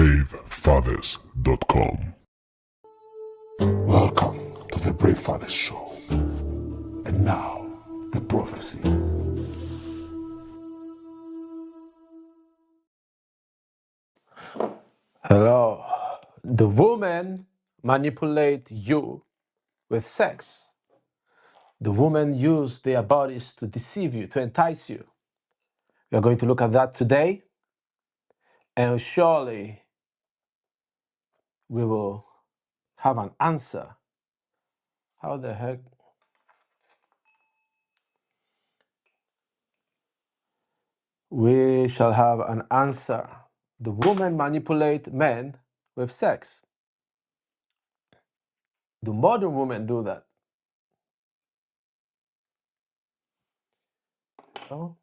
bravefathers.com. Welcome to the Brave Fathers Show. And now, the prophecy. Hello. The women manipulate you with sex. The women use their bodies to deceive you, to entice you. We are going to look at that today, and surely we will have an answer. How the heck? We shall have an answer. The women manipulate men with sex. The modern women do that. Oh.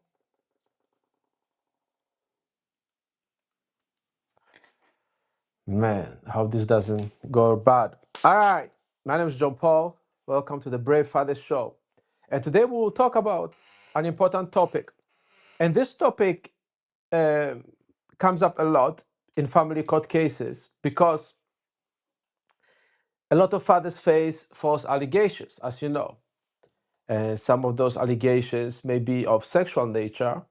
Man, I hope this doesn't go bad. All right, my name is John Paul. Welcome to the Brave Fathers Show. And today we will talk about an important topic. And this topic comes up a lot in family court cases because a lot of fathers face false allegations, as you know. And some of those allegations may be of sexual nature.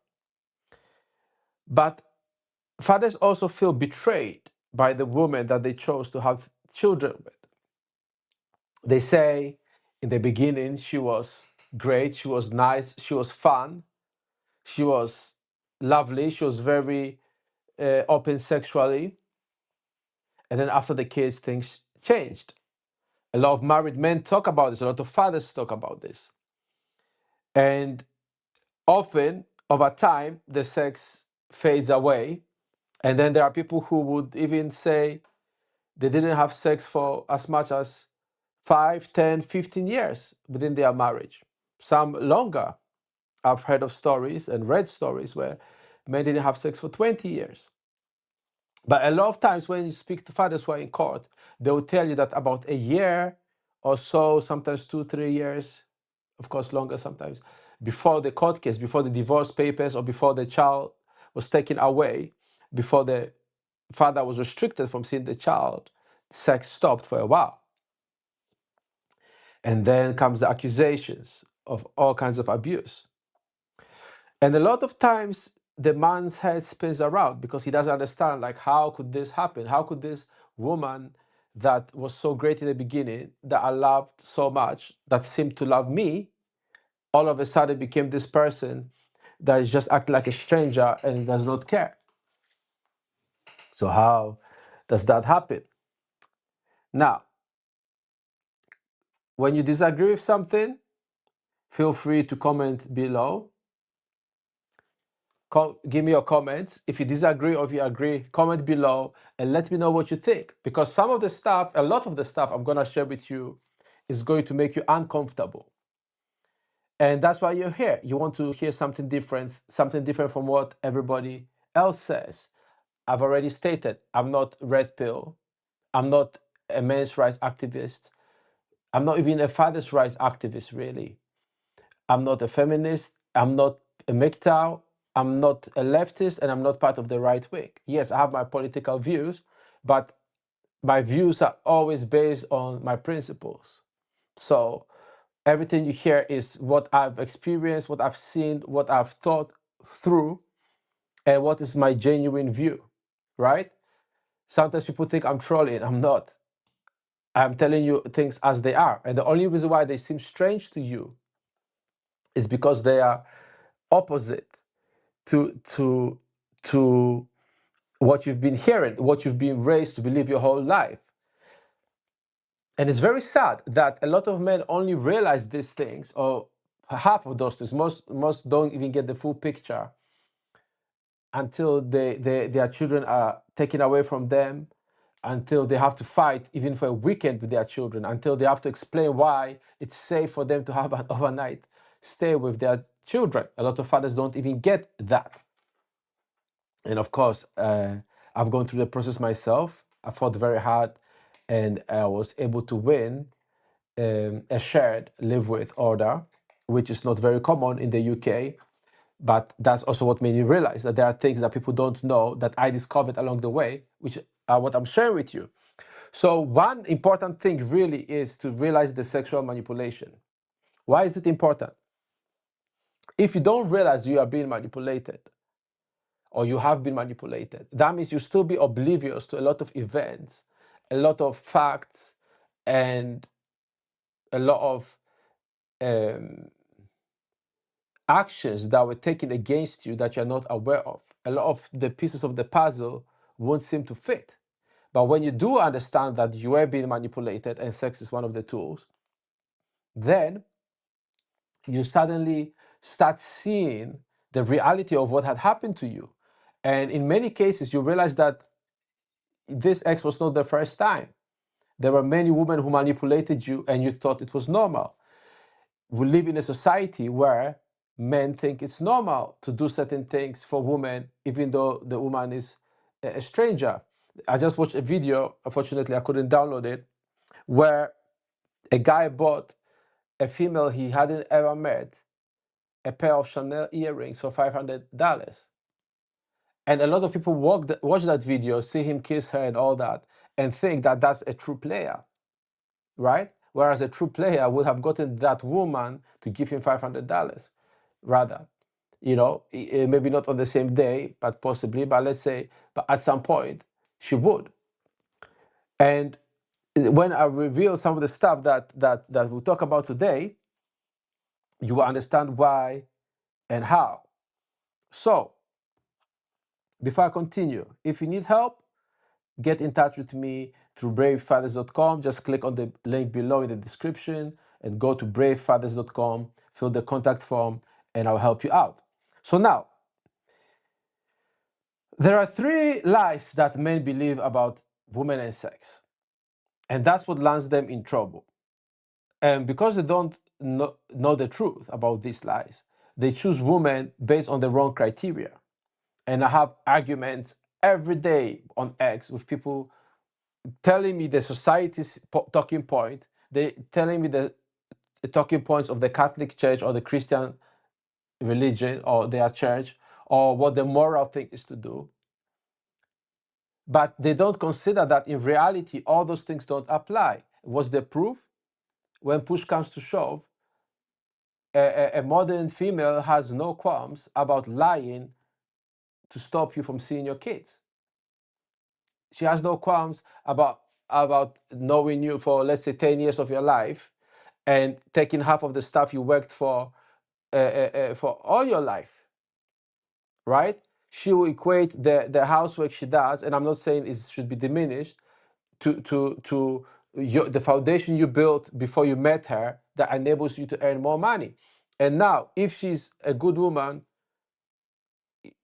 But fathers also feel betrayed by the woman that they chose to have children with. They say in the beginning she was great, she was nice, she was fun, she was lovely, she was very open sexually. And then after the kids, things changed. A lot of married men talk about this, a lot of fathers talk about this. And often, over time, the sex fades away. And then there are people who would even say they didn't have sex for as much as 5, 10, 15 years within their marriage. Some longer. I've heard of stories and read stories where men didn't have sex for 20 years. But a lot of times when you speak to fathers who are in court, they will tell you that about a year or so, sometimes 2, 3 years, of course longer sometimes, before the court case, before the divorce papers, or before the child was taken away, before the father was restricted from seeing the child, sex stopped for a while. And then comes the accusations of all kinds of abuse. And a lot of times the man's head spins around because he doesn't understand, like, how could this happen? How could this woman that was so great in the beginning, that I loved so much, that seemed to love me, all of a sudden became this person that is just acting like a stranger and does not care? So how does that happen? Now, when you disagree with something, feel free to comment below. Give me your comments. If you disagree or if you agree, comment below and let me know what you think. Because some of the stuff, a lot of the stuff I'm going to share with you is going to make you uncomfortable. And that's why you're here. You want to hear something different from what everybody else says. I've already stated, I'm not red pill. I'm not a men's rights activist. I'm not even a father's rights activist, really. I'm not a feminist. I'm not a MGTOW. I'm not a leftist, and I'm not part of the right wing. Yes, I have my political views, but my views are always based on my principles. So everything you hear is what I've experienced, what I've seen, what I've thought through, and what is my genuine view, right? Sometimes people think I'm trolling. I'm not. I'm telling you things as they are. And the only reason why they seem strange to you is because they are opposite to what you've been hearing, what you've been raised to believe your whole life. And it's very sad that a lot of men only realize these things, or half of those things. Most don't even get the full picture until their children are taken away from them, until they have to fight even for a weekend with their children, until they have to explain why it's safe for them to have an overnight stay with their children. A lot of fathers don't even get that. And of course, I've gone through the process myself. I fought very hard, and I was able to win a shared live with order, which is not very common in the UK. But that's also what made me realize that there are things that people don't know that I discovered along the way, which are what I'm sharing with you. So one important thing really is to realize the sexual manipulation. Why is it important? If you don't realize you are being manipulated or you have been manipulated, that means you still be oblivious to a lot of events, a lot of facts, and a lot of um, actions that were taken against you that you're not aware of. A lot of the pieces of the puzzle won't seem to fit. But when you do understand that you are being manipulated and sex is one of the tools, then you suddenly start seeing the reality of what had happened to you. And in many cases, you realize that this ex was not the first time. There were many women who manipulated you and you thought it was normal. We live in a society where men think it's normal to do certain things for women, even though the woman is a stranger. I just watched a video, unfortunately, I couldn't download it, where a guy bought a female he hadn't ever met a pair of Chanel earrings for $500. And a lot of people watch that video, see him kiss her and all that, and think that that's a true player, right? Whereas a true player would have gotten that woman to give him $500 rather. Maybe not on the same day, but possibly, but let's say, but at some point, she would. And when I reveal some of the stuff that we'll talk about today, you will understand why and how. So, before I continue, if you need help, get in touch with me through bravefathers.com. Just click on the link below in the description and go to bravefathers.com, fill the contact form, and I'll help you out. So now, there are 3 lies that men believe about women and sex, and that's what lands them in trouble. And because they don't know the truth about these lies, they choose women based on the wrong criteria. And I have arguments every day on X with people telling me the society's talking point. They telling me the talking points of the Catholic Church or the Christian religion or their church, or what the moral thing is to do. But they don't consider that in reality, all those things don't apply. What's the proof? When push comes to shove, a modern female has no qualms about lying to stop you from seeing your kids. She has no qualms about knowing you for, let's say, 10 years of your life and taking half of the stuff you worked for all your life, right? She will equate the housework she does, and I'm not saying it should be diminished, to the foundation you built before you met her that enables you to earn more money. And now, if she's a good woman,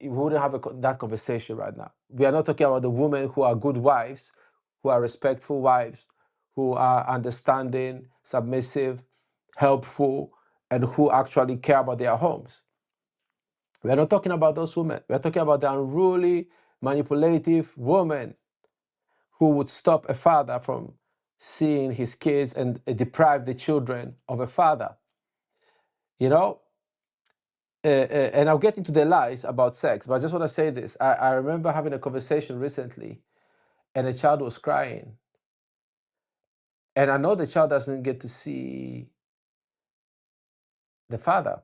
we wouldn't have that conversation right now. We are not talking about the women who are good wives, who are respectful wives, who are understanding, submissive, helpful, and who actually care about their homes. We are not talking about those women. We are talking about the unruly, manipulative woman who would stop a father from seeing his kids and deprive the children of a father. And I'll get into the lies about sex, but I just want to say this. I remember having a conversation recently, and a child was crying. And I know the child doesn't get to see the father.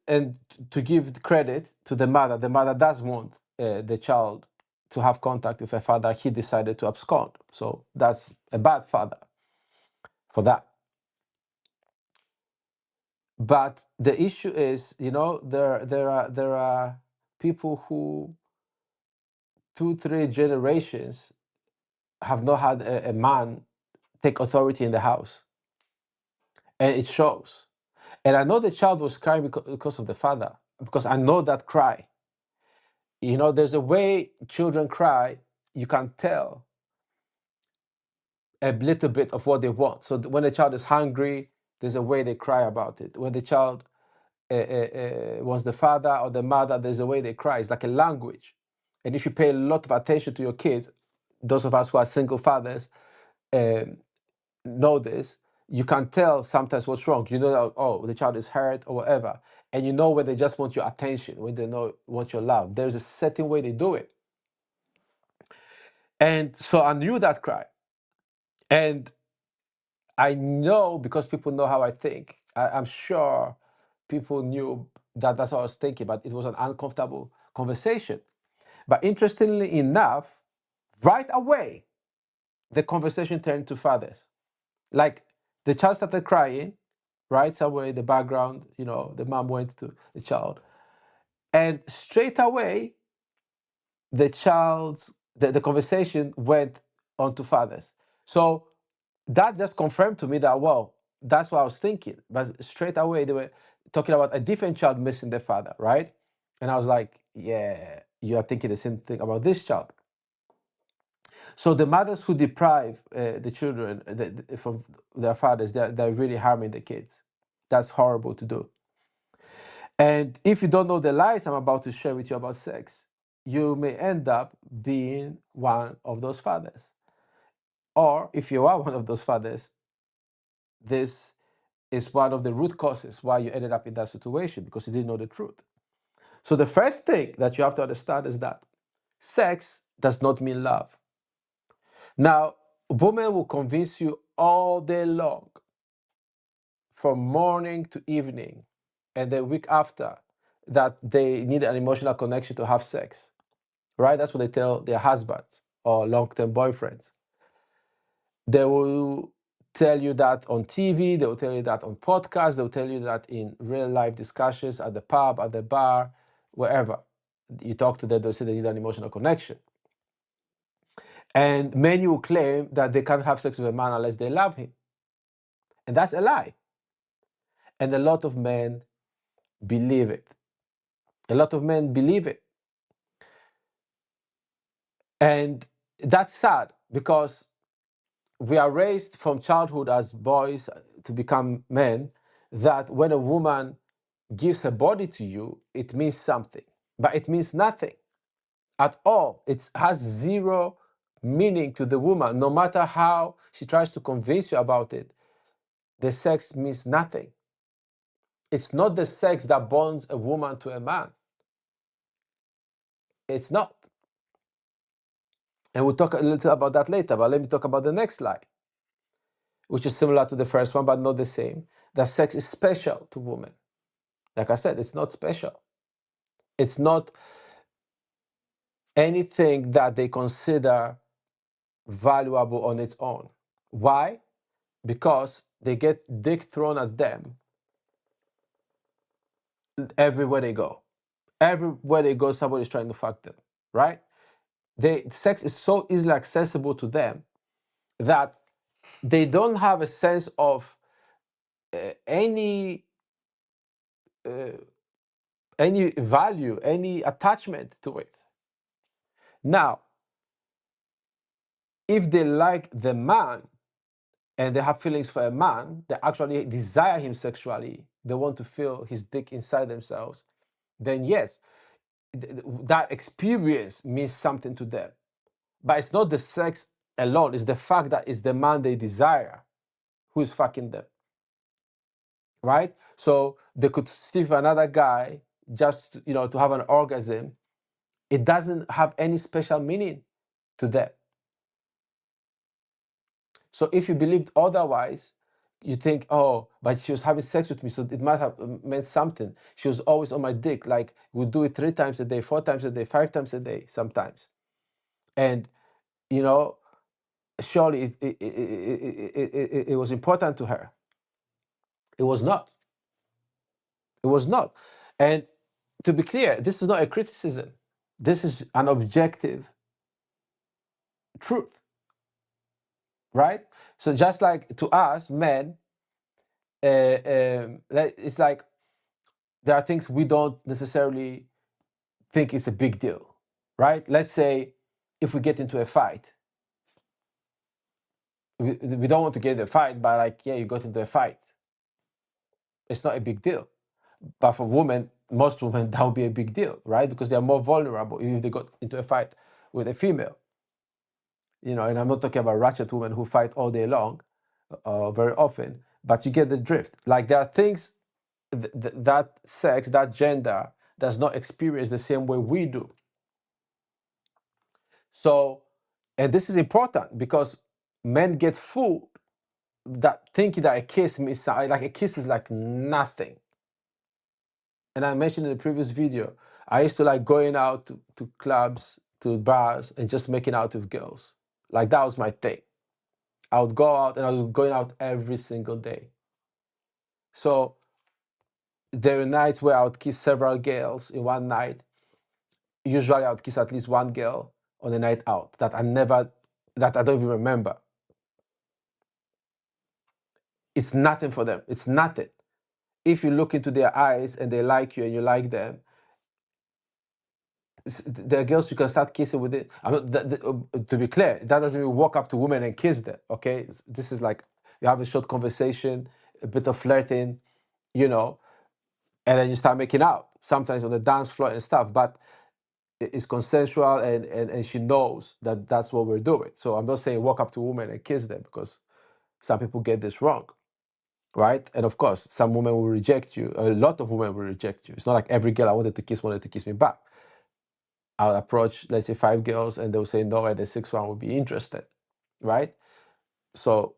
And to give credit to the mother does want the child to have contact with her father. He decided to abscond. So that's a bad father for that. But the issue is, there are people who 2-3 generations have not had a man take authority in the house, and it shows. And I know the child was crying because of the father, because I know that cry. There's a way children cry. You can tell a little bit of what they want. So when a child is hungry, there's a way they cry about it. When the child wants the father or the mother, there's a way they cry. It's like a language. And if you pay a lot of attention to your kids, those of us who are single fathers know this, you can tell sometimes what's wrong. You know that, oh, the child is hurt or whatever. And you know when they just want your attention, when they want your love. There's a certain way they do it. And so I knew that cry. And I know, because people know how I think, I'm sure people knew that that's what I was thinking, but it was an uncomfortable conversation. But interestingly enough, right away, the conversation turned to fathers. Like the child started crying, right? Somewhere in the background, the mom went to the child. And straight away, the conversation went on to fathers. So that just confirmed to me that, well, that's what I was thinking. But straight away, they were talking about a different child missing their father, right? And I was like, yeah, you are thinking the same thing about this child. So the mothers who deprive the children from their fathers, they're really harming the kids. That's horrible to do. And if you don't know the lies I'm about to share with you about sex, you may end up being one of those fathers. Or if you are one of those fathers, this is one of the root causes why you ended up in that situation, because you didn't know the truth. So the first thing that you have to understand is that sex does not mean love. Now, women will convince you all day long, from morning to evening, and the week after, that they need an emotional connection to have sex, right? That's what they tell their husbands or long-term boyfriends. They will tell you that on TV, they will tell you that on podcasts, they will tell you that in real life discussions at the pub, at the bar, wherever. You talk to them, they'll say they need an emotional connection. And many will claim that they can't have sex with a man unless they love him. And that's a lie. And a lot of men believe it. A lot of men believe it. And that's sad, because we are raised from childhood as boys to become men, that when a woman gives her body to you, it means something. But it means nothing at all. It has zero meaning to the woman. No matter how she tries to convince you about it, the sex means nothing. It's not the sex that bonds a woman to a man. It's not. And we'll talk a little about that later, but let me talk about the next lie, which is similar to the first one, but not the same. That sex is special to women. Like I said, it's not special. It's not anything that they consider valuable on its own. Why? Because they get dick thrown at them everywhere they go. Everywhere they go, somebody's trying to fuck them, right? Sex is so easily accessible to them that they don't have a sense of any value, any attachment to it. Now, if they like the man and they have feelings for a man, they actually desire him sexually, they want to feel his dick inside themselves, then yes, that experience means something to them. But it's not the sex alone, it's the fact that it's the man they desire who is fucking them, right? So they could see another guy just to have an orgasm. It doesn't have any special meaning to them. So if you believed otherwise, you think, oh, but she was having sex with me, so it must have meant something. She was always on my dick, like we'd do it 3 times a day, 4 times a day, 5 times a day sometimes. And, surely it was important to her. It was not. It was not. And to be clear, this is not a criticism. This is an objective truth, right? So just like to us, men, it's like there are things we don't necessarily think it's a big deal, right? Let's say if we get into a fight, we don't want to get into a fight, but like, yeah, you got into a fight. It's not a big deal. But for women, most women, that would be a big deal, right? Because they're more vulnerable if they got into a fight with a female. And I'm not talking about ratchet women who fight all day long, very often, but you get the drift. Like there are things that sex, that gender, does not experience the same way we do. So, and this is important because men get fooled that thinking that a kiss means like a kiss is like nothing. And I mentioned in the previous video, I used to like going out to clubs, to bars, and just making out with girls. Like that was my thing. I would go out and I was going out every single day. So there were nights where I would kiss several girls in one night. Usually I would kiss at least one girl on a night out that I don't even remember. It's nothing for them. It's nothing. If you look into their eyes and they like you and you like them, there are girls you can start kissing with it. To be clear, that doesn't mean walk up to women and kiss them. Okay, this is like you have a short conversation, a bit of flirting, you know, and then you start making out. Sometimes on the dance floor and stuff, but it's consensual and she knows that that's what we're doing. So I'm not saying walk up to women and kiss them because some people get this wrong, right? And of course, some women will reject you. A lot of women will reject you. It's not like every girl I wanted to kiss me back. I'll approach, let's say, 5 girls, and they'll say no, and the 6th one will be interested, right? So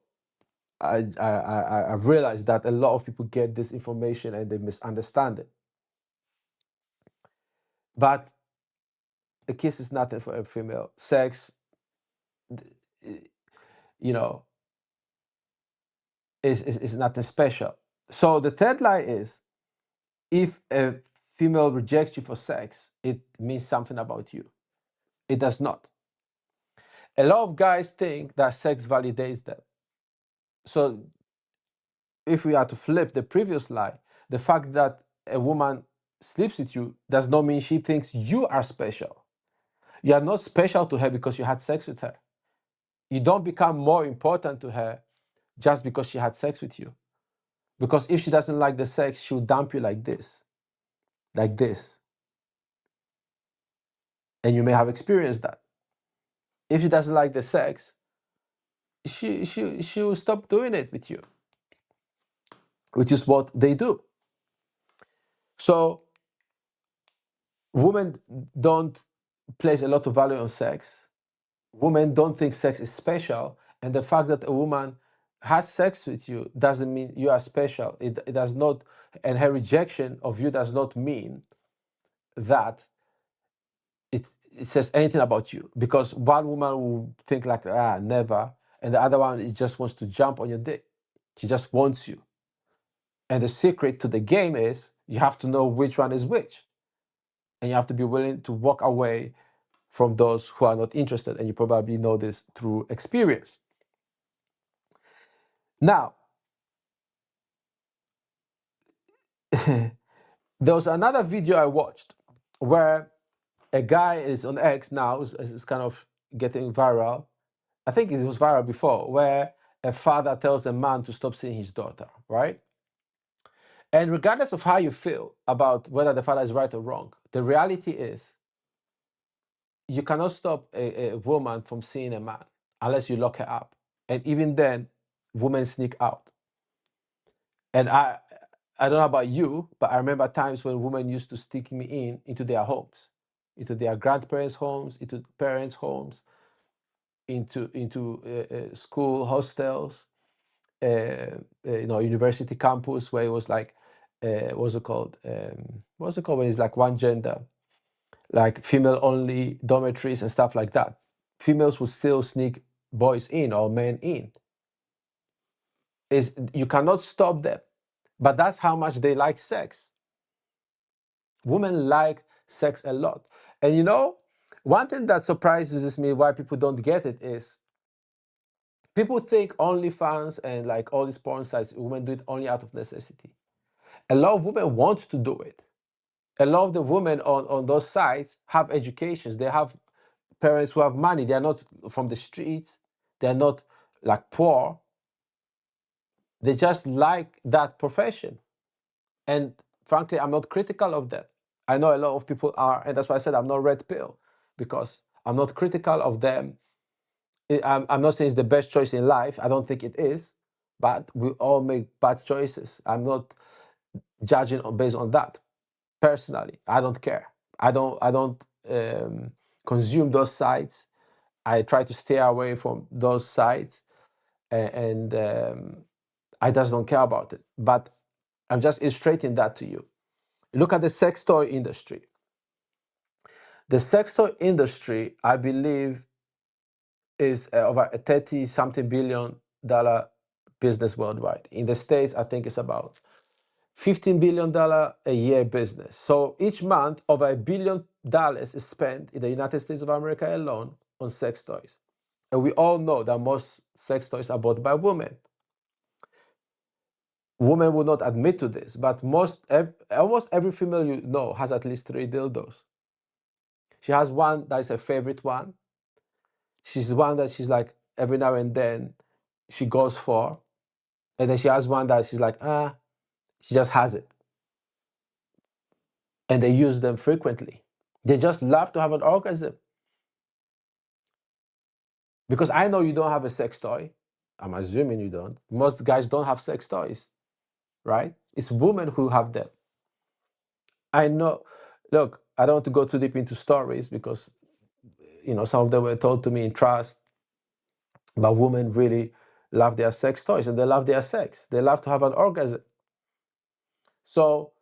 I've realized that a lot of people get this information and they misunderstand it. But a kiss is nothing for a female. Sex, you know, is nothing special. So the third lie is, if a female rejects you for sex, it means something about you. It does not. A lot of guys think that sex validates them. So if we are to flip the previous lie, the fact that a woman sleeps with you does not mean she thinks you are special. You are not special to her because you had sex with her. You don't become more important to her just because she had sex with you. Because if she doesn't like the sex, she'll dump you like this. Like this. And you may have experienced that. If she doesn't like the sex, she will stop doing it with you, which is what they do. So women don't place a lot of value on sex. Women don't think sex is special, and the fact that a woman has sex with you doesn't mean you are special. It does not, and her rejection of you does not mean that it says anything about you, because one woman will think like, never, and the other one just wants to jump on your dick. She just wants you. And the secret to the game is you have to know which one is which, and you have to be willing to walk away from those who are not interested, and you probably know this through experience. Now, there was another video I watched where a guy is on X now, is kind of getting viral. I think it was viral before, where a father tells a man to stop seeing his daughter, right? And regardless of how you feel about whether the father is right or wrong, the reality is you cannot stop a woman from seeing a man unless you lock her up. And even then, women sneak out. And I don't know about you, but I remember times when women used to stick me into their homes, into their grandparents' homes, into parents' homes, into school hostels, university campus, where it was like, what's it called? What's it called when it's like one gender, like female only dormitories and stuff like that. Females would still sneak boys in or men in. You cannot stop them, but that's how much they like sex. Women like sex a lot. And one thing that surprises me why people don't get it is people think OnlyFans and like all these porn sites, women do it only out of necessity. A lot of women want to do it. A lot of the women on those sites have educations. They have parents who have money. They are not from the streets. They are not like poor. They just like that profession. And frankly, I'm not critical of them. I know a lot of people are, and that's why I said I'm not red pill, because I'm not critical of them. I'm not saying it's the best choice in life. I don't think it is, but we all make bad choices. I'm not judging based on that. Personally, I don't care. I don't consume those sites. I try to stay away from those sites, and I just don't care about it. But I'm just illustrating that to you. Look at the sex toy industry. The sex toy industry, I believe, is over a 30 something billion-dollar business worldwide. In the States, I think it's about $15 billion a year business. So each month, over $1 billion is spent in the United States of America alone on sex toys. And we all know that most sex toys are bought by women. Women will not admit to this, but almost every female you know has at least 3 dildos. She has one that is her favorite one. She's one that she's like every now and then she goes for. And then she has one that she's like, she just has it. And they use them frequently. They just love to have an orgasm. Because I know you don't have a sex toy. I'm assuming you don't. Most guys don't have sex toys, right? It's women who have them. I know. Look, I don't want to go too deep into stories because, some of them were told to me in trust. But women really love their sex toys and they love their sex. They love to have an orgasm. So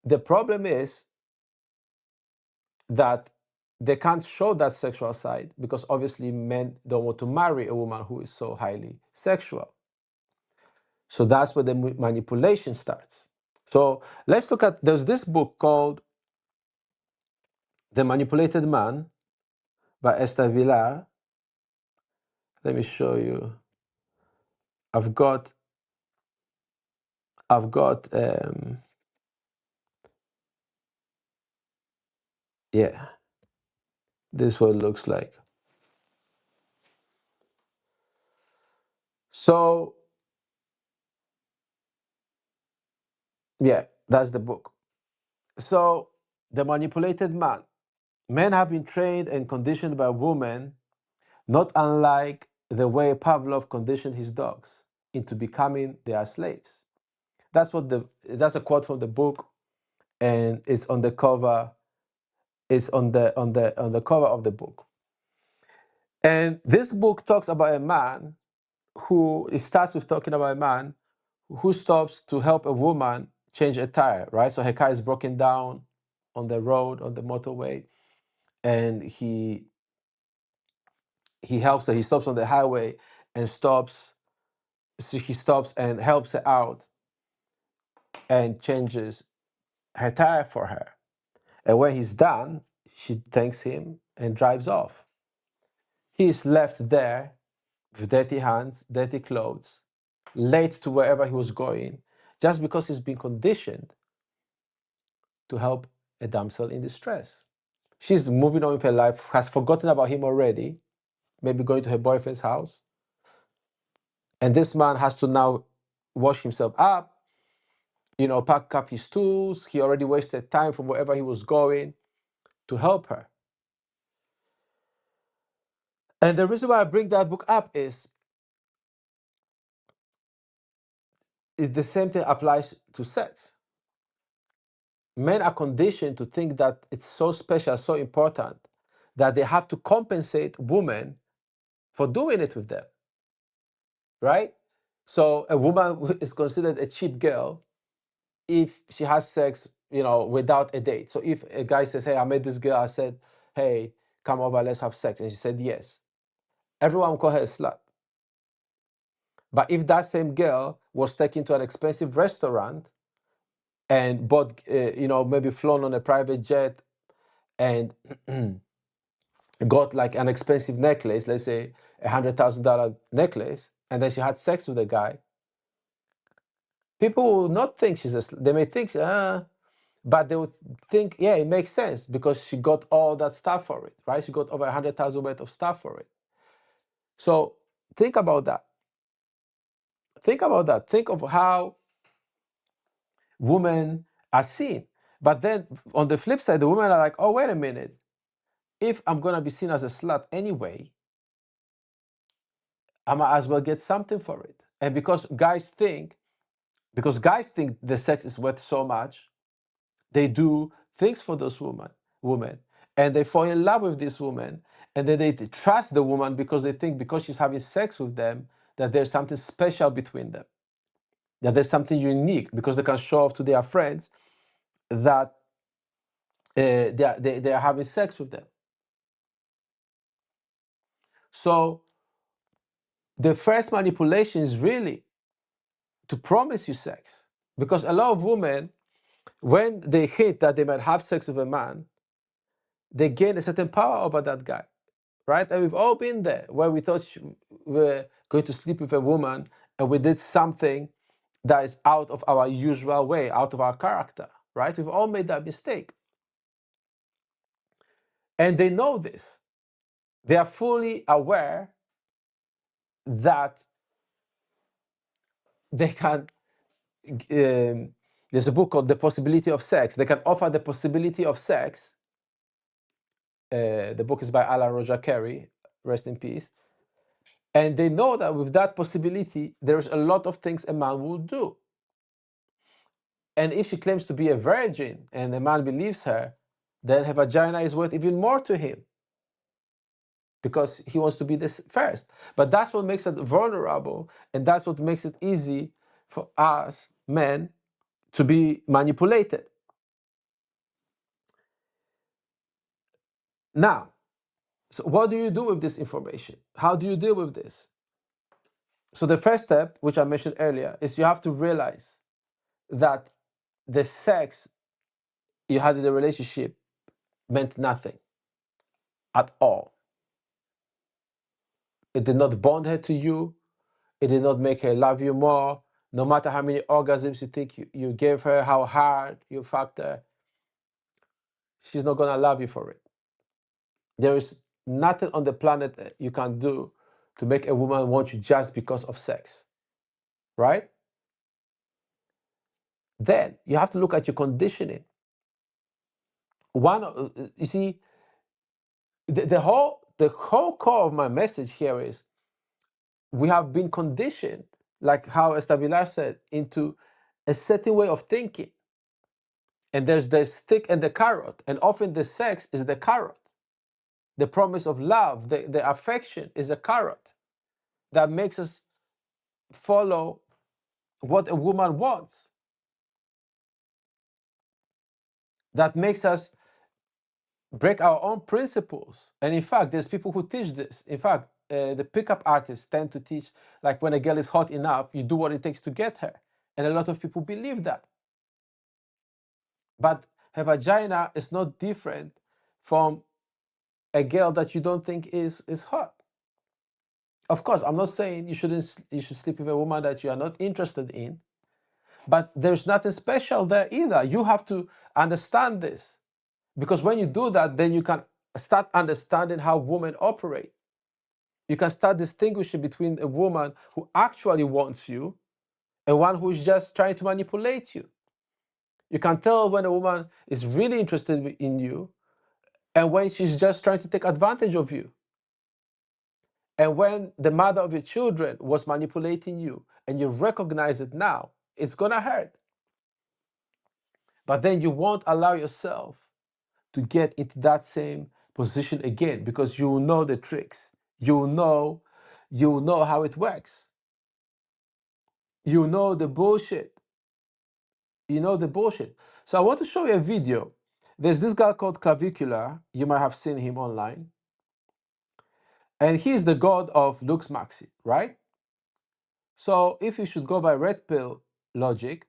the problem is that they can't show that sexual side because obviously men don't want to marry a woman who is so highly sexual. So that's where the manipulation starts. So let's look at, there's this book called The Manipulated Man by Esther Villar. Let me show you. I've got, yeah, this is what it looks like. So, yeah, that's the book. So, The Manipulated Man. Men have been trained and conditioned by women, not unlike the way Pavlov conditioned his dogs into becoming their slaves. That's a quote from the book, and it's on the cover. It's on the cover of the book. And this book talks about a man it starts with talking about a man who stops to help a woman change a tire, right? So her car is broken down on the road, on the motorway, and he helps her. He stops on the highway and stops. So he stops and helps her out and changes her tire for her. And when he's done, she thanks him and drives off. He's left there with dirty hands, dirty clothes, late to wherever he was going, just because he's been conditioned to help a damsel in distress. She's moving on with her life, has forgotten about him already, maybe going to her boyfriend's house. And this man has to now wash himself up, pack up his tools. He already wasted time from wherever he was going to help her. And the reason why I bring that book up is the same thing applies to sex. Men are conditioned to think that it's so special, so important, that they have to compensate women for doing it with them, right? So a woman is considered a cheap girl if she has sex, without a date. So if a guy says, hey, I met this girl, I said, hey, come over, let's have sex. And she said, yes. Everyone will call her a slut. But if that same girl was taken to an expensive restaurant and bought, maybe flown on a private jet and got like an expensive necklace, let's say $100,000 necklace, and then she had sex with a guy, people will not think they may think, but they would think, yeah, it makes sense because she got all that stuff for it, right? She got over 100,000 worth of stuff for it. So think about that. Think about that. Think of how women are seen. But then on the flip side, the women are like, oh, wait a minute. If I'm going to be seen as a slut anyway, I might as well get something for it. And because guys think because guys think the sex is worth so much. They do things for those women, and they fall in love with this woman, and then they trust the woman because they think because she's having sex with them that there's something special between them, that there's something unique, because they can show off to their friends that they are having sex with them. So the first manipulation is really to promise you sex, because a lot of women, when they hint that they might have sex with a man, they gain a certain power over that guy, right? And we've all been there, where we thought we were going to sleep with a woman and we did something that is out of our usual way, out of our character, right? We've all made that mistake. And they know this. They are fully aware that they can, there's a book called The Possibility of Sex. They can offer the possibility of sex. The book is by Alan Roger Carey, rest in peace. And they know that with that possibility, there's a lot of things a man will do. And if she claims to be a virgin and a man believes her, then her vagina is worth even more to him, because he wants to be this first. But that's what makes it vulnerable, and that's what makes it easy for us men to be manipulated. Now, so what do you do with this information? How do you deal with this? So the first step, which I mentioned earlier, is you have to realize that the sex you had in the relationship meant nothing at all. It did not bond her to you. It did not make her love you more. No matter how many orgasms you think you gave her, how hard you fucked her, she's not going to love you for it. There is nothing on the planet that you can do to make a woman want you just because of sex, right? Then you have to look at your conditioning. You see, the whole core of my message here is we have been conditioned, like how Estabilar said, into a certain way of thinking. And there's the stick and the carrot, and often the sex is the carrot. The promise of love, the affection is a carrot that makes us follow what a woman wants. That makes us break our own principles. And in fact, there's people who teach this. In fact, the pickup artists tend to teach, like, when a girl is hot enough, you do what it takes to get her. And a lot of people believe that. But her vagina is not different from a girl that you don't think is hot. Of course, I'm not saying you should sleep with a woman that you are not interested in, but there's nothing special there either. You have to understand this, because when you do that, then you can start understanding how women operate. You can start distinguishing between a woman who actually wants you and one who is just trying to manipulate you. You can tell when a woman is really interested in you and when she's just trying to take advantage of you. And when the mother of your children was manipulating you and you recognize it now, it's gonna hurt. But then you won't allow yourself to get into that same position again, because you know the tricks. You know how it works. You know the bullshit. You know the bullshit. So I want to show you a video. There's this guy called Clavicular. You might have seen him online. And he's the god of Lux Maxi, right? So if you should go by red pill logic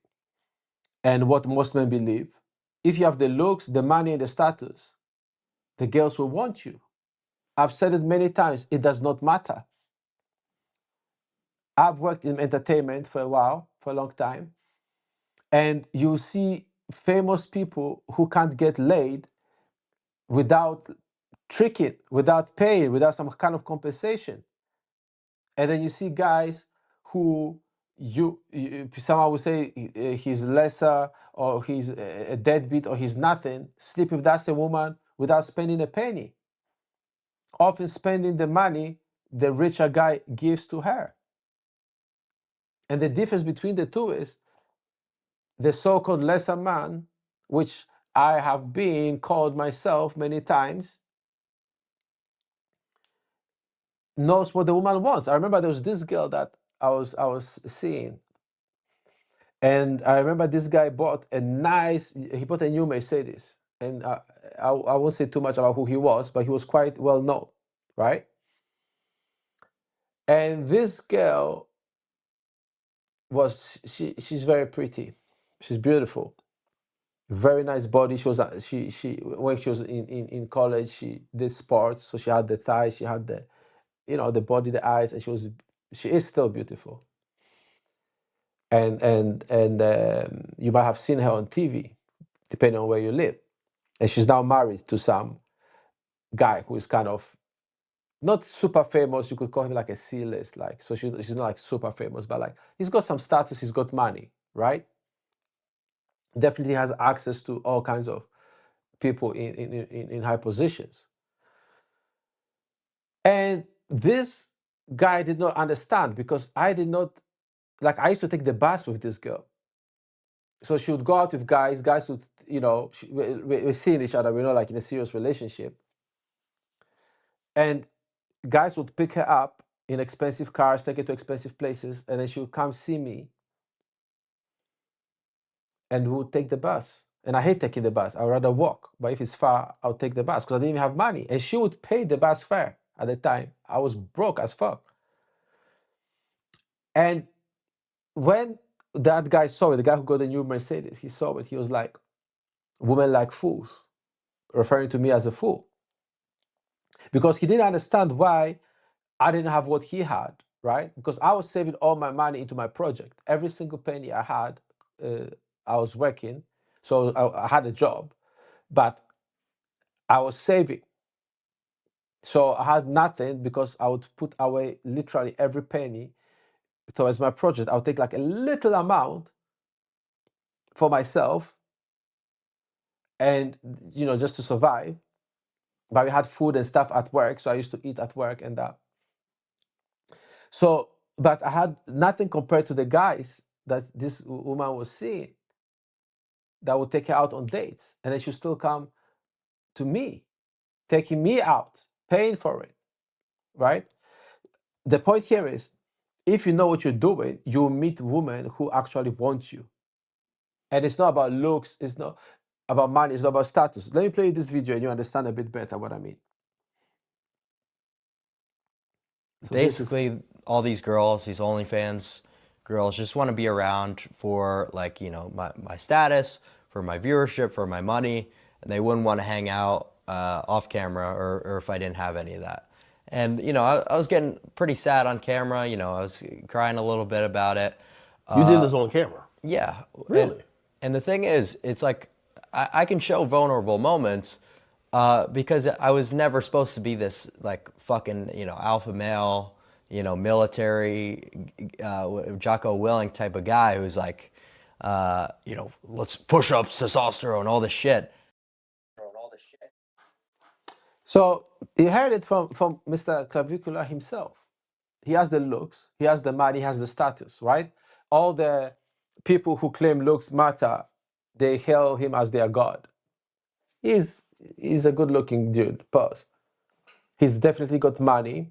and what most men believe, if you have the looks, the money, and the status, the girls will want you. I've said it many times, it does not matter. I've worked in entertainment for a while, for a long time, and you see famous people who can't get laid without tricking, without paying, without some kind of compensation. And then you see guys who someone would say he's lesser, or he's a deadbeat, or he's nothing, sleep with that same woman without spending a penny, often spending the money the richer guy gives to her. And the difference between the two is the so-called lesser man, which I have been called myself many times, knows what the woman wants. I remember there was this girl that I was seeing, and I remember this guy bought a new Mercedes, and I won't say too much about who he was, but he was quite well known, right? And this girl she's very pretty, she's beautiful, very nice body. She was she when she was in college, she did sports, so she had the thighs, she had the the body, the eyes, and she is still beautiful. And you might have seen her on TV, depending on where you live. And she's now married to some guy who is kind of not super famous. You could call him like a C-list, like, so she's not like super famous, but like he's got some status, he's got money, right? Definitely has access to all kinds of people in high positions. And this guy did not understand, because I did not, like, I used to take the bus with this girl. So she would go out with guys would, we're seeing each other, we're not like in a serious relationship. And guys would pick her up in expensive cars, take her to expensive places, and then she would come see me, and we would take the bus. And I hate taking the bus. I'd rather walk. But if it's far, I'll take the bus because I didn't even have money. And she would pay the bus fare at the time. I was broke as fuck. And when that guy saw it, the guy who got the new Mercedes, he saw it, he was like, women like fools, referring to me as a fool. Because he didn't understand why I didn't have what he had, right? Because I was saving all my money into my project. Every single penny I had, I was working. So I had a job, but I was saving. So I had nothing because I would put away literally every penny towards my project. I would take like a little amount for myself and, just to survive. But we had food and stuff at work. So I used to eat at work and that. So, but I had nothing compared to the guys that this woman was seeing that would take her out on dates. And then she'd still come to me, taking me out, paying for it, right? The point here is, if you know what you're doing, you'll meet women who actually want you. And it's not about looks, it's not about money, it's not about status. Let me play you this video and you understand a bit better what I mean. So basically, all these girls, these OnlyFans girls, just want to be around for, like, my status, for my viewership, for my money, and they wouldn't want to hang out off camera or if I didn't have any of that. And I was getting pretty sad on camera. I was crying a little bit about it. You did this on camera? Yeah. Really? And the thing is, it's like I can show vulnerable moments because I was never supposed to be this like fucking alpha male, military, Jocko Willing type of guy who's like, let's push up testosterone, all this shit. So he heard it from Mr. Clavicular himself. He has the looks, he has the money, he has the status, right? All the people who claim looks matter, they hail him as their god. He's a good-looking dude, boss. He's definitely got money,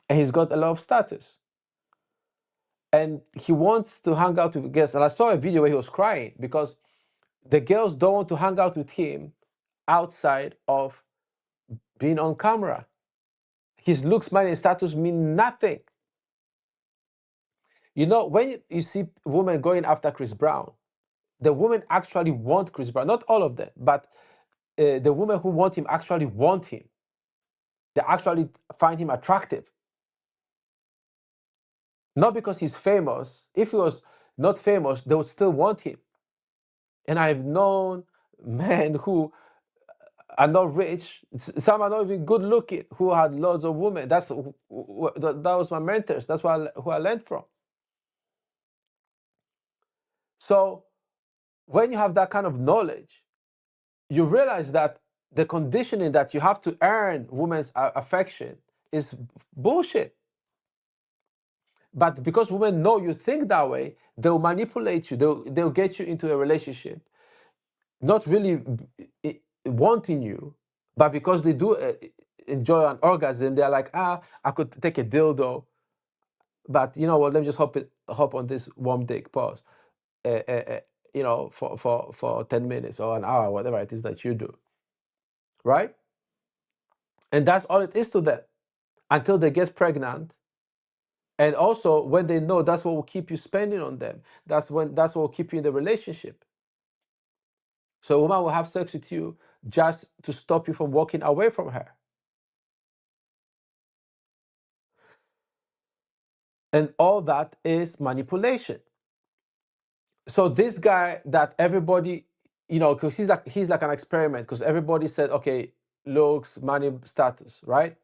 and he's got a lot of status. And he wants to hang out with girls. And I saw a video where he was crying because the girls don't want to hang out with him outside of being on camera. His looks, money, and status mean nothing. When you see women going after Chris Brown, the women actually want Chris Brown. Not all of them, but the women who want him actually want him. They actually find him attractive. Not because he's famous. If he was not famous, they would still want him. And I've known men who are not rich, some are not even good looking, who had loads of women. That was my mentors. That's who I learned from. So when you have that kind of knowledge, you realize that the conditioning that you have to earn women's affection is bullshit. But because women know you think that way, they'll manipulate you. They'll get you into a relationship, not really wanting you, but because they do enjoy an orgasm, they're like, I could take a dildo, but you know what? Let me just hop on this warm dick. Pause. For 10 minutes or an hour, whatever it is that you do, right? And that's all it is to them until they get pregnant. And also when they know that's what will keep you spending on them, that's what will keep you in the relationship. So a woman will have sex with you just to stop you from walking away from her. And all that is manipulation. So this guy that everybody, because he's like an experiment, because everybody said, okay, looks, money, status, right?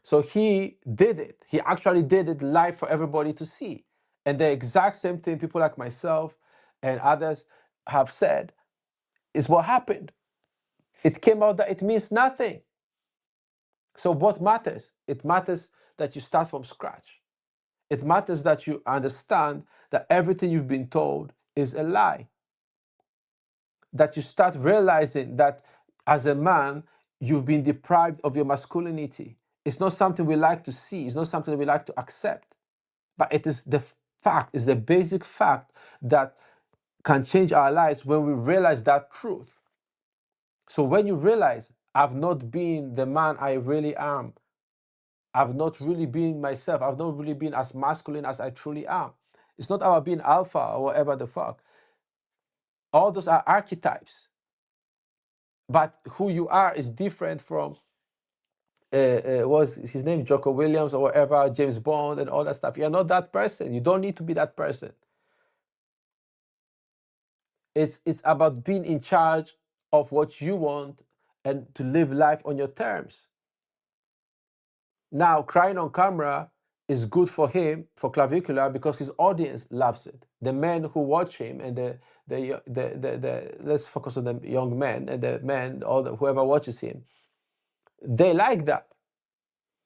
So he did it. He actually did it live for everybody to see. And the exact same thing people like myself and others have said is what happened. It came out that it means nothing. So what matters? It matters that you start from scratch. It matters that you understand that everything you've been told is a lie. That you start realizing that as a man, you've been deprived of your masculinity. It's not something we like to see. It's not something we like to accept. But it is the fact, it's the basic fact that can change our lives when we realize that truth. So when you realize, I've not been the man I really am, I've not really been myself, I've not really been as masculine as I truly am. It's not about being alpha or whatever the fuck. All those are archetypes. But who you are is different from, what's his name, Jocko Williams or whatever, James Bond and all that stuff. You're not that person. You don't need to be that person. It's about being in charge of what you want and to live life on your terms. Now, crying on camera is good for him, for Clavicular, because his audience loves it. The men who watch him and the let's focus on the young men and the men, whoever watches him, they like that.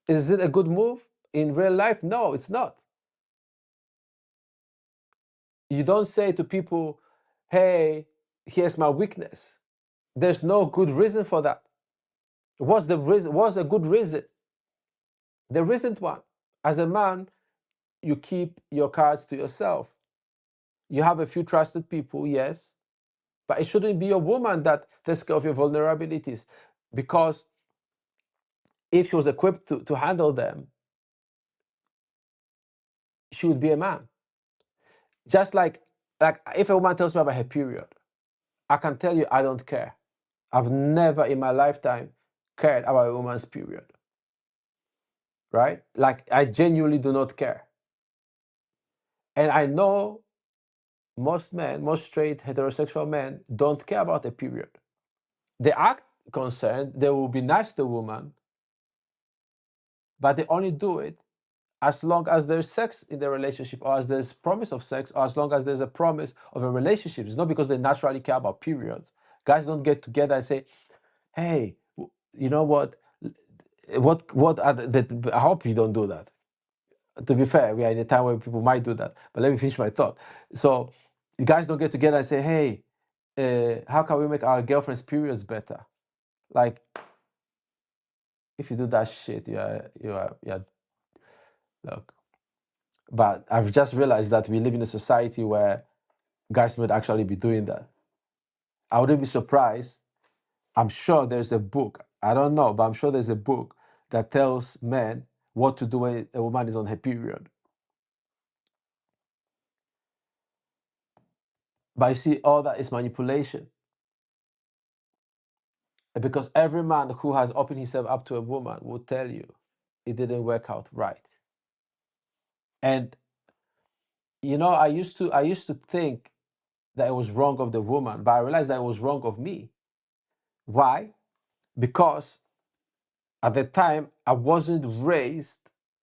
Is it a good move in real life? No, it's not. You don't say to people, hey, here's my weakness. There's no good reason for that. What's the reason? What's a good reason? There isn't one. As a man, you keep your cards to yourself. You have a few trusted people, yes, but it shouldn't be a woman that takes care of your vulnerabilities, because if she was equipped to handle them, she would be a man. Just like if a woman tells me about her period, I can tell you I don't care. I've never in my lifetime cared about a woman's period. Right? Like, I genuinely do not care. And I know most men, most straight heterosexual men, don't care about a period. They act concerned, they will be nice to the woman, but they only do it as long as there's sex in the relationship, or as there's promise of sex, or as long as there's a promise of a relationship. It's not because they naturally care about periods. Guys don't get together and say, hey, you know what? What are I hope you don't do that. To be fair, we are in a time where people might do that. But let me finish my thought. So guys don't get together and say, hey, how can we make our girlfriend's periods better? Like, if you do that shit, you're look. But I've just realized that we live in a society where guys would actually be doing that. I wouldn't be surprised. I'm sure there's a book. I don't know, but I'm sure there's a book that tells men what to do when a woman is on her period. But you see, all that is manipulation. Because every man who has opened himself up to a woman will tell you it didn't work out right. And I used to think that it was wrong of the woman, but I realized that it was wrong of me. Why? Because at the time I wasn't raised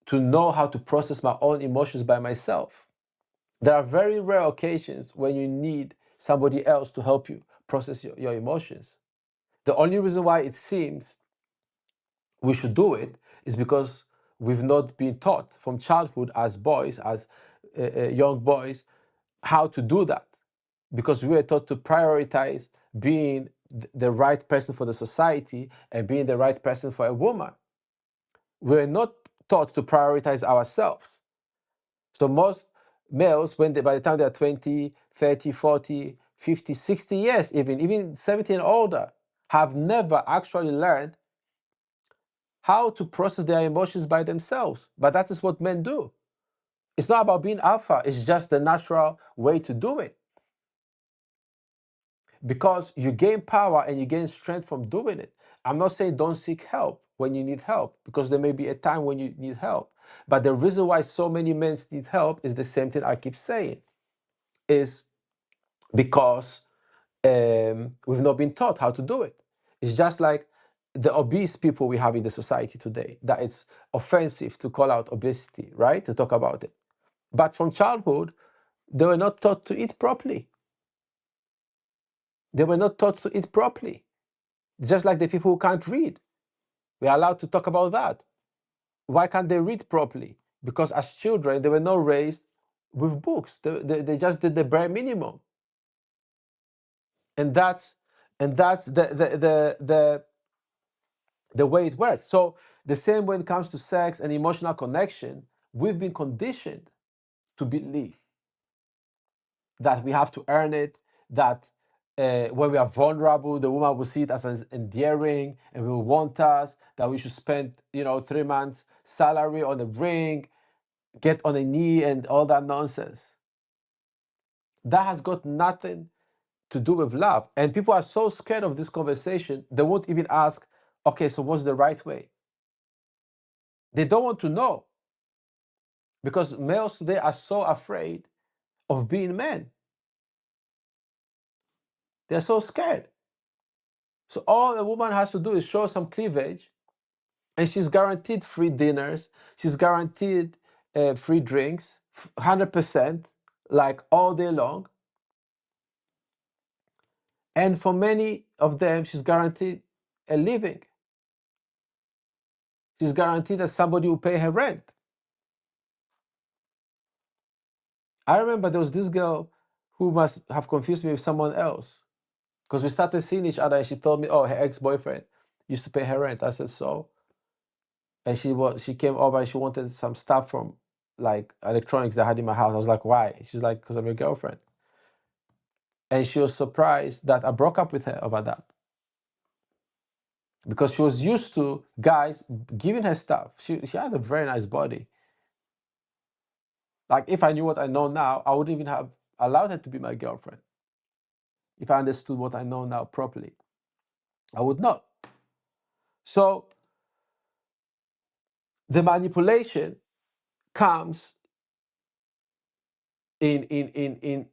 to know how to process my own emotions by myself. There are very rare occasions when you need somebody else to help you process your emotions. The only reason why it seems we should do it is because we've not been taught from childhood as boys, as young boys, how to do that, because we were taught to prioritize being the right person for the society and being the right person for a woman. We're not taught to prioritize ourselves. So most males, by the time they're 20, 30, 40, 50, 60 years, even 70 and older, have never actually learned how to process their emotions by themselves. But that is what men do. It's not about being alpha, it's just the natural way to do it. Because you gain power and you gain strength from doing it. I'm not saying don't seek help when you need help, because there may be a time when you need help. But the reason why so many men need help is the same thing I keep saying, is because we've not been taught how to do it. It's just like the obese people we have in the society today, that it's offensive to call out obesity, right? To talk about it. But from childhood, they were not taught to eat properly. They were not taught to eat properly. Just like the people who can't read. We are allowed to talk about that. Why can't they read properly? Because as children, they were not raised with books. They just did the bare minimum. And that's the way it works. So the same when it comes to sex and emotional connection, we've been conditioned to believe that we have to earn it, that when we are vulnerable, the woman will see it as endearing and will want us, that we should spend 3 months salary on a ring, get on a knee and all that nonsense. That has got nothing to do with love. And people are so scared of this conversation, they won't even ask, okay, so what's the right way? They don't want to know, because males today are so afraid of being men. They're so scared. So all a woman has to do is show some cleavage, and she's guaranteed free dinners. She's guaranteed free drinks, 100%, like all day long. And for many of them, she's guaranteed a living. She's guaranteed that somebody will pay her rent. I remember there was this girl who must have confused me with someone else, because we started seeing each other and she told me, oh, her ex-boyfriend used to pay her rent. I said, so? And she came over and she wanted some stuff from like electronics that I had in my house. I was like, why? She's like, because I'm your girlfriend. And she was surprised that I broke up with her over that, because she was used to guys giving her stuff. She had a very nice body. Like, if I knew what I know now, I wouldn't even have allowed her to be my girlfriend. If I understood what I know now properly, I would not. So the manipulation comes in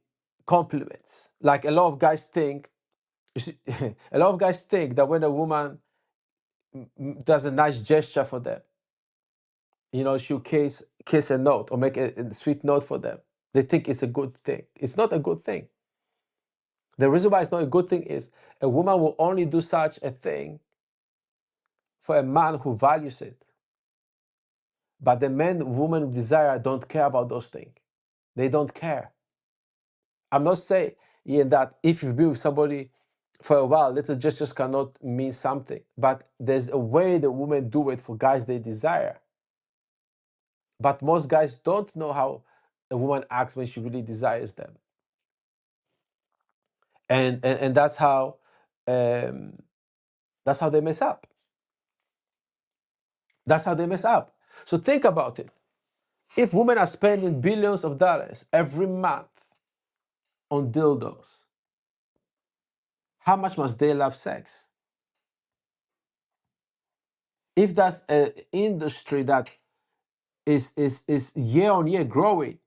compliments. Like, a lot of guys think that when a woman does a nice gesture for them, she'll kiss a note or make a sweet note for them, they think it's a good thing. It's not a good thing. The reason why it's not a good thing is a woman will only do such a thing for a man who values it. But the men women desire don't care about those things. They don't care. I'm not saying that if you've been with somebody for a while, little gestures cannot mean something. But there's a way the women do it for guys they desire. But most guys don't know how a woman acts when she really desires them. And that's how they mess up. That's how they mess up. So think about it. If women are spending billions of dollars every month on dildos, how much must they love sex? If that's an industry that is year on year growing,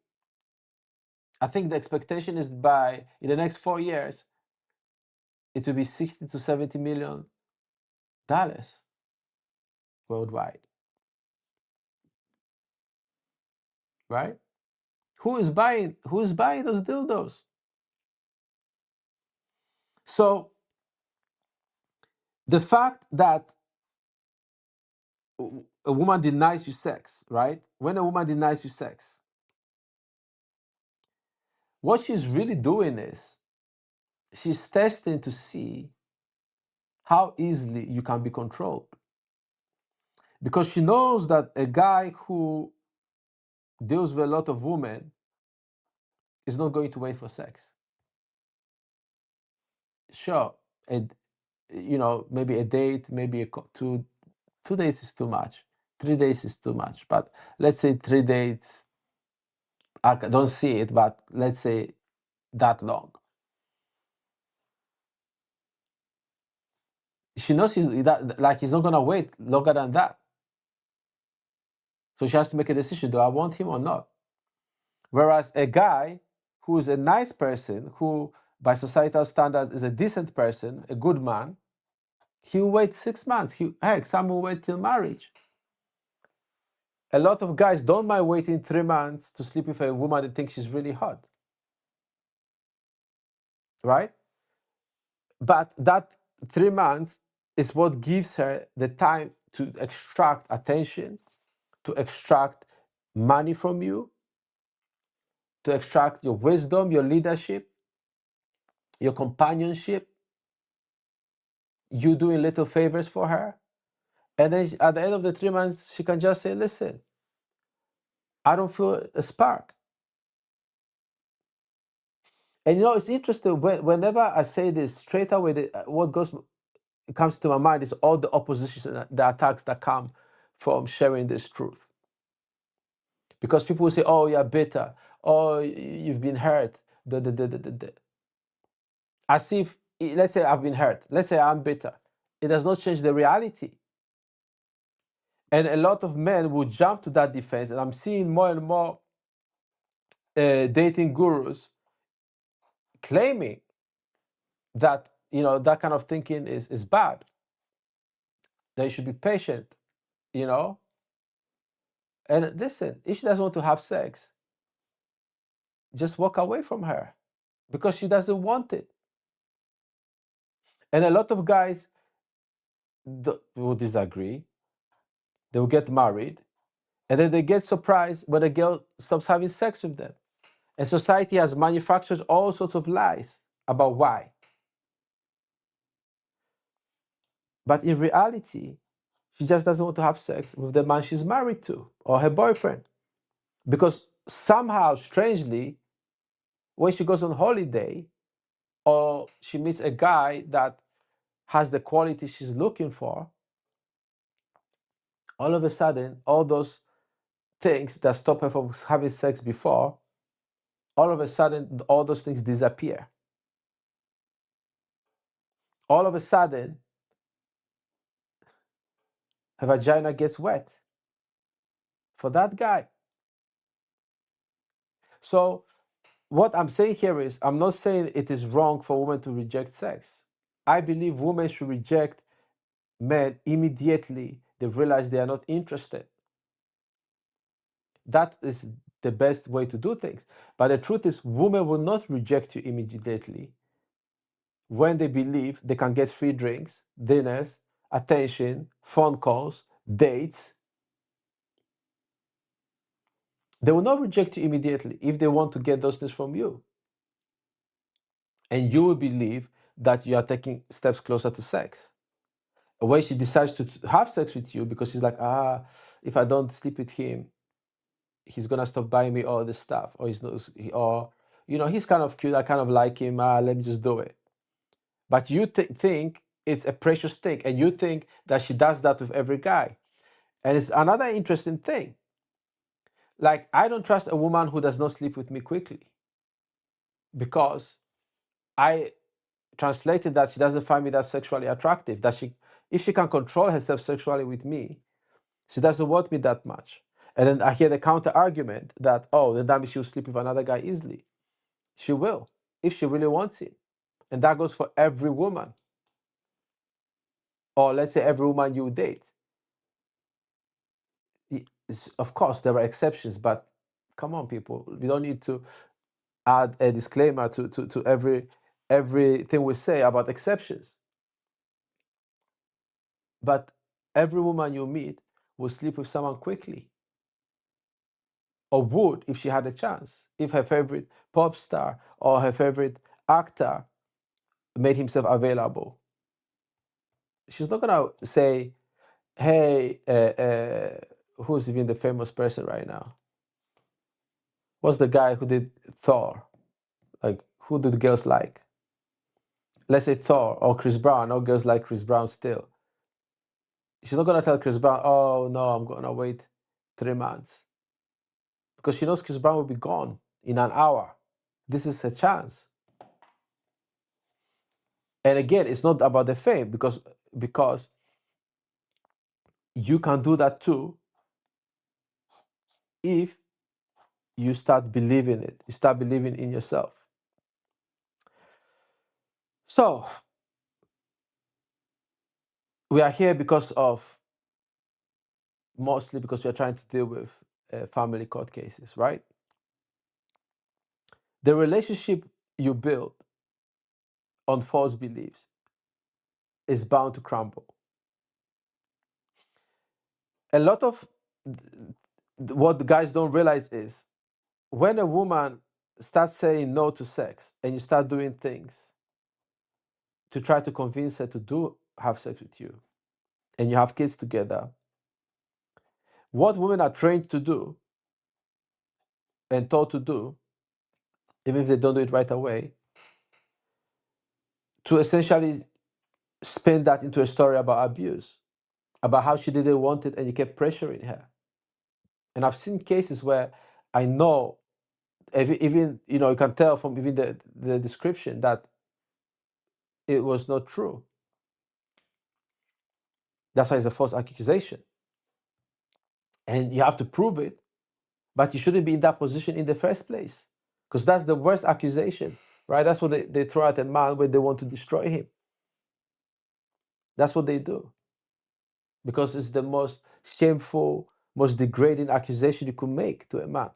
I think the expectation is in the next 4 years, it will be $60 to $70 million worldwide. Right? Who is buying those dildos? So the fact that a woman denies you sex, right? When a woman denies you sex, what she's really doing is she's testing to see how easily you can be controlled. Because she knows that a guy who deals with a lot of women is not going to wait for sex. Sure, maybe a date, maybe two days is too much. 3 days is too much. But let's say 3 dates, I don't see it, but let's say that long. She knows he's not gonna wait longer than that. So she has to make a decision: do I want him or not? Whereas a guy who is a nice person, who by societal standards is a decent person, a good man, he will wait 6 months. Heck, some will wait till marriage. A lot of guys don't mind waiting 3 months to sleep with a woman they think she's really hot. Right? But that 3 months is what gives her the time to extract attention, to extract money from you, to extract your wisdom, your leadership, your companionship, you doing little favors for her. And then at the end of the 3 months, she can just say, listen, I don't feel a spark. And it's interesting, whenever I say this, straight away, what comes to my mind is all the opposition and the attacks that come from sharing this truth. Because people will say, oh, you're bitter. Oh, you've been hurt. As if, let's say I've been hurt. Let's say I'm bitter. It does not change the reality. And a lot of men will jump to that defense. And I'm seeing more and more dating gurus claiming that, that kind of thinking is bad. That you should be patient, And listen, if she doesn't want to have sex, just walk away from her because she doesn't want it. And a lot of guys will disagree. They will get married, and then they get surprised when a girl stops having sex with them. And society has manufactured all sorts of lies about why. But in reality, she just doesn't want to have sex with the man she's married to or her boyfriend. Because somehow, strangely, when she goes on holiday or she meets a guy that has the quality she's looking for, all of a sudden, all those things that stop her from having sex before, all of a sudden, all those things disappear. All of a sudden, her vagina gets wet for that guy. So what I'm saying here is, I'm not saying it is wrong for women to reject sex. I believe women should reject men immediately they realize they are not interested. That is the best way to do things. But the truth is, women will not reject you immediately when they believe they can get free drinks, dinners, attention, phone calls, dates. They will not reject you immediately if they want to get those things from you. And you will believe that you are taking steps closer to sex. When she decides to have sex with you because she's like, if I don't sleep with him, he's gonna stop buying me all this stuff, or he's kind of cute, I kind of like him, let me just do it. But you think it's a precious thing, and you think that she does that with every guy. And it's another interesting thing. Like, I don't trust a woman who does not sleep with me quickly, because I translated that she doesn't find me that sexually attractive, that if she can control herself sexually with me, she doesn't want me that much. And then I hear the counter argument that, then that means she'll sleep with another guy easily. She will, if she really wants him. And that goes for every woman. Or let's say every woman you date. Of course, there are exceptions, but come on, people. We don't need to add a disclaimer to everything we say about exceptions. But every woman you meet would sleep with someone quickly, or would if she had a chance, if her favorite pop star or her favorite actor made himself available. She's not gonna say, hey, who's even the famous person right now? What's the guy who did Thor? Like, who do the girls like? Let's say Thor or Chris Brown. No girls like Chris Brown still. She's not gonna tell Chris Brown, oh no, I'm gonna wait 3 months. Because she knows Chris Brown will be gone in an hour. This is her chance. And again, it's not about the fame, because you can do that too if you start believing it. You start believing in yourself. So we are here mostly because we are trying to deal with family court cases, right? The relationship you build on false beliefs is bound to crumble. A lot of what the guys don't realize is when a woman starts saying no to sex and you start doing things to try to convince her to have sex with you, and you have kids together, what women are trained to do and taught to do, even if they don't do it right away, to essentially spin that into a story about abuse, about how she didn't want it and you kept pressuring her. And I've seen cases where I know, even you can tell from even the description that it was not true. That's why it's a false accusation. And you have to prove it, but you shouldn't be in that position in the first place, because that's the worst accusation, right? That's what they throw at a man when they want to destroy him. That's what they do, because it's the most shameful, most degrading accusation you could make to a man.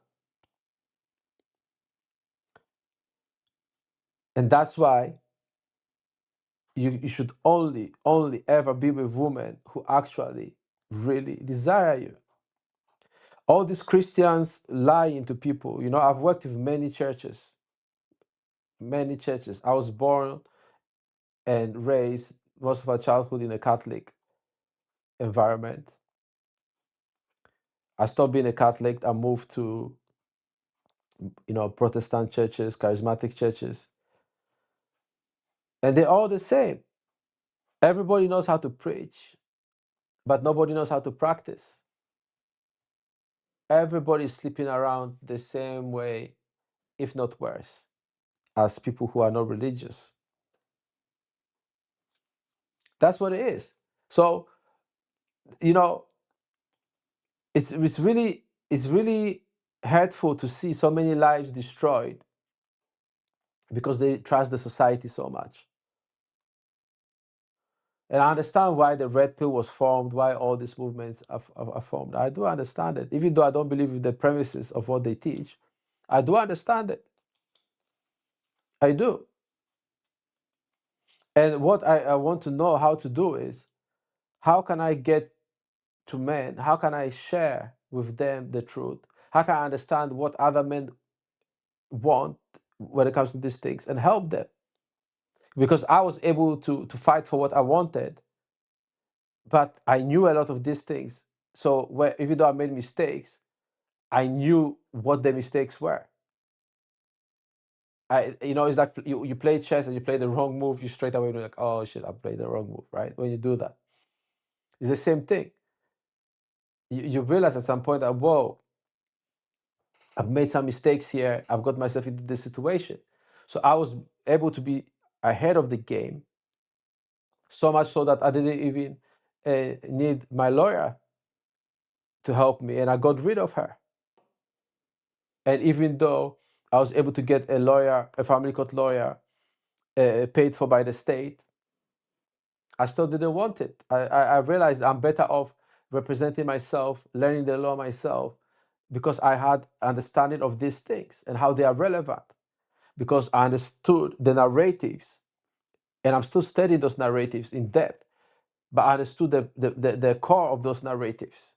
And that's why you should only ever be with women who actually really desire you. All these Christians lying to people. I've worked with many churches. I was born and raised most of my childhood in a Catholic environment. I stopped being a Catholic. I moved to, Protestant churches, charismatic churches. And they're all the same. Everybody knows how to preach, but nobody knows how to practice. Everybody's sleeping around the same way, if not worse, as people who are not religious. That's what it is. So, it's really hurtful to see so many lives destroyed because they trust the society so much. And I understand why the red pill was formed, why all these movements are formed. I do understand it. Even though I don't believe in the premises of what they teach, I do understand it. I do. And what I want to know how to do is, how can I get to men? How can I share with them the truth? How can I understand what other men want when it comes to these things and help them? Because I was able to fight for what I wanted, but I knew a lot of these things. So even though I made mistakes, I knew what the mistakes were. It's like you play chess and you play the wrong move, you straight away like, oh shit, I played the wrong move, right? When you do that, it's the same thing. You realize at some point that, whoa, I've made some mistakes here. I've got myself into this situation. So I was able to be ahead of the game, so much so that I didn't even need my lawyer to help me, and I got rid of her. And even though I was able to get a lawyer, a family court lawyer, paid for by the state, I still didn't want it. I realized I'm better off representing myself, learning the law myself, because I had understanding of these things and how they are relevant, because I understood the narratives, and I'm still studying those narratives in depth, but I understood the core of those narratives.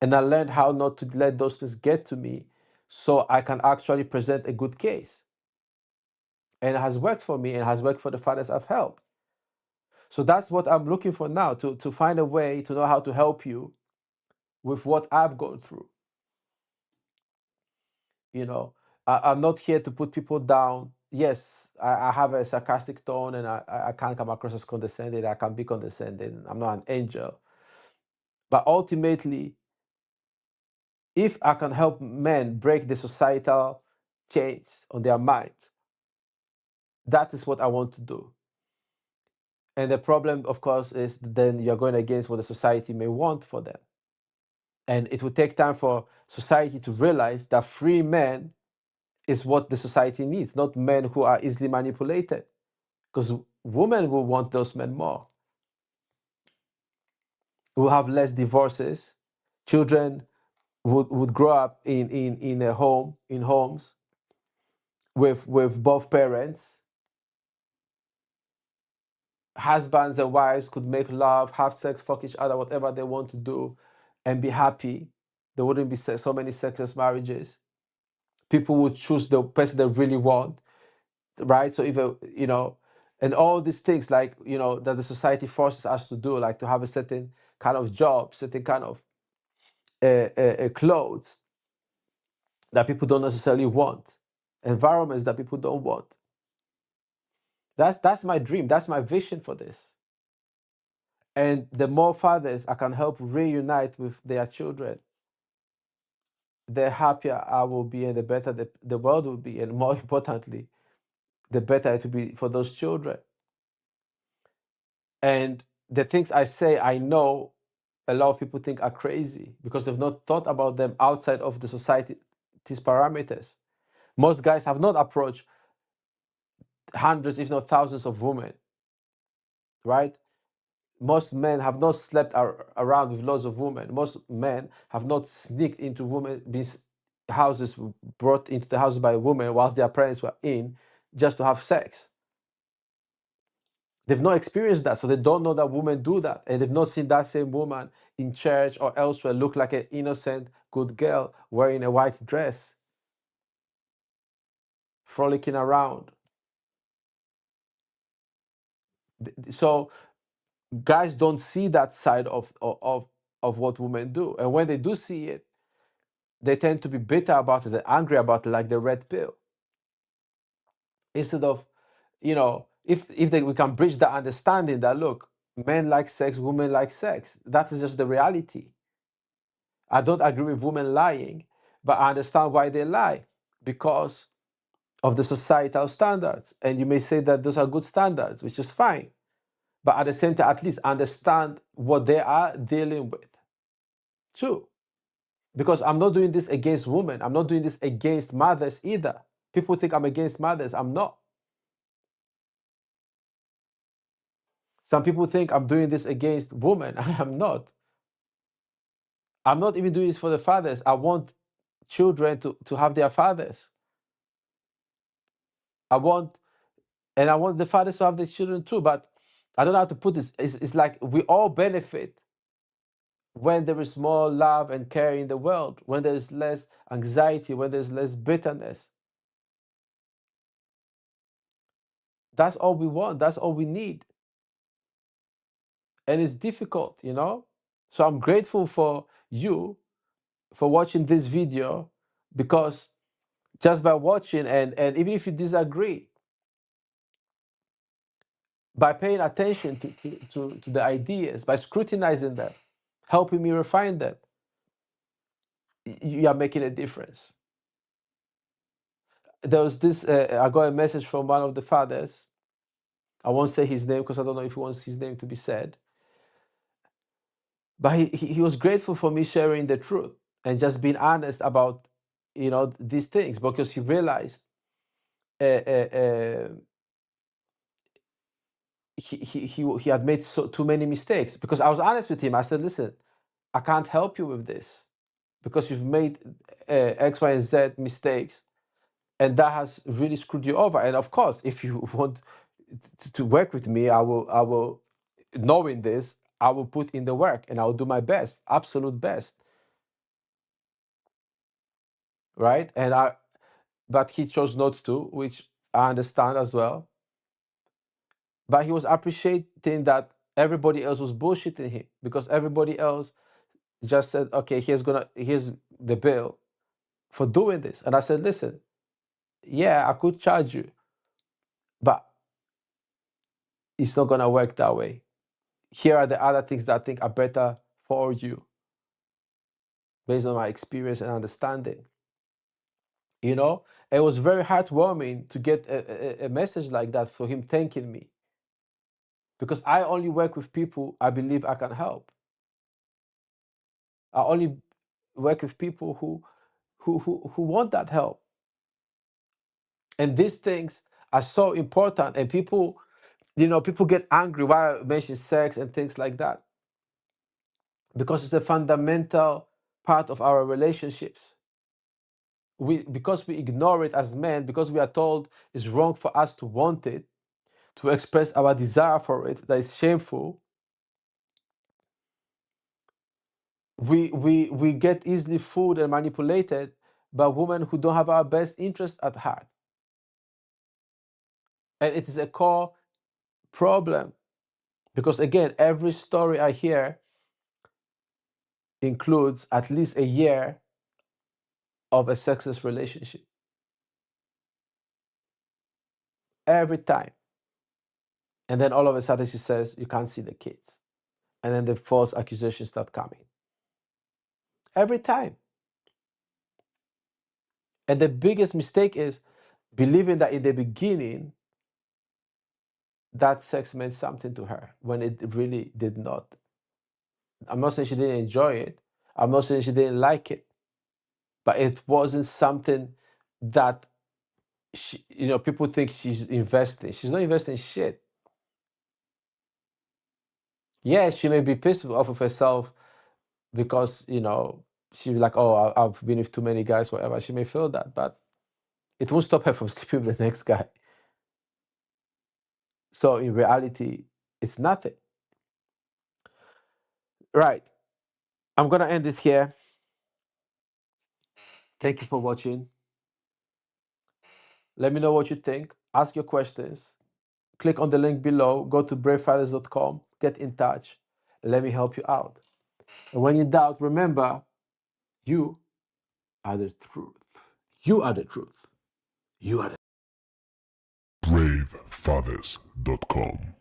And I learned how not to let those things get to me so I can actually present a good case. And it has worked for me and has worked for the fathers I've helped. So that's what I'm looking for now, to find a way to know how to help you with what I've gone through. You know, I'm not here to put people down. Yes, I have a sarcastic tone and I can't come across as condescending. I can be condescending. I'm not an angel. But ultimately, if I can help men break the societal chains on their mind, that is what I want to do. And the problem, of course, is then you're going against what the society may want for them. And it will take time for society to realize that free men is what the society needs, not men who are easily manipulated. Because women will want those men more. We'll have less divorces. Children would grow up in a home, in homes with both parents. Husbands and wives could make love, have sex, fuck each other, whatever they want to do, and be happy. There wouldn't be so many sexless marriages. People would choose the person they really want, right? So if and all these things like that the society forces us to do, like to have a certain kind of job, certain kind of clothes that people don't necessarily want, environments that people don't want. That's my dream. That's my vision for this. And the more fathers I can help reunite with their children, the happier I will be and the better the world will be. And more importantly, the better it will be for those children. And the things I say, I know a lot of people think are crazy because they've not thought about them outside of the society's parameters. Most guys have not approached hundreds, if not thousands of women, right? Most men have not slept around with lots of women. Most men have not sneaked into women's houses, brought into the house by a woman whilst their parents were in, just to have sex. They've not experienced that, so they don't know that women do that. And they've not seen that same woman in church or elsewhere look like an innocent, good girl wearing a white dress, frolicking around. So guys don't see that side of what women do. And when they do see it, they tend to be bitter about it, they're angry about it, like the red pill. Instead of, if we can bridge the understanding that, look, men like sex, women like sex. That is just the reality. I don't agree with women lying, but I understand why they lie, because of the societal standards. And you may say that those are good standards, which is fine. But at the same time, at least understand what they are dealing with too. Because I'm not doing this against women. I'm not doing this against mothers either. People think I'm against mothers. I'm not. Some people think I'm doing this against women. I am not. I'm not even doing this for the fathers. I want children to have their fathers. I want the fathers to have their children too. But I don't know how to put this. It's like we all benefit when there is more love and care in the world, when there is less anxiety, when there's less bitterness. That's all we want. That's all we need. And it's difficult, So I'm grateful for you for watching this video, because just by watching, and even if you disagree, by paying attention to the ideas, by scrutinizing them, helping me refine them, you are making a difference. There was this, I got a message from one of the fathers. I won't say his name because I don't know if he wants his name to be said. But he was grateful for me sharing the truth and just being honest about, these things, because he realized he had made too many mistakes. Because I was honest with him. I said, listen, I can't help you with this because you've made X, Y, and Z mistakes, and that has really screwed you over. And of course, if you want to work with me, I will, knowing this, I will put in the work and I will do my best, absolute best. right? But he chose not to, which I understand as well. But he was appreciating that everybody else was bullshitting him, because everybody else just said, okay, here's the bill for doing this. And I said, listen, yeah, I could charge you, but it's not gonna work that way. Here are the other things that I think are better for you based on my experience and understanding. It was very heartwarming to get a message like that, for him thanking me, because I only work with people I believe I can help. I only work with people who want that help. And these things are so important. And people get angry while I mention sex and things like that, because it's a fundamental part of our relationships. Because we ignore it as men, because we are told it's wrong for us to want it, to express our desire for it, that is shameful. We get easily fooled and manipulated by women who don't have our best interest at heart. And it is a core problem, because again, every story I hear includes at least a year of a sexless relationship. Every time. And then all of a sudden she says, you can't see the kids. And then the false accusations start coming. Every time. And the biggest mistake is believing that in the beginning, that sex meant something to her when it really did not. I'm not saying she didn't enjoy it. I'm not saying she didn't like it. But it wasn't something that people think she's investing. She's not investing shit. Yeah, she may be pissed off of herself because, she's like, oh, I've been with too many guys, whatever. She may feel that, but it won't stop her from sleeping with the next guy. So in reality, it's nothing. Right. I'm going to end it here. Thank you for watching. Let me know what you think. Ask your questions. Click on the link below. Go to bravefathers.com. Get in touch. Let me help you out. And when in doubt, remember, you are the truth. You are the truth. You are the bravefathers.com.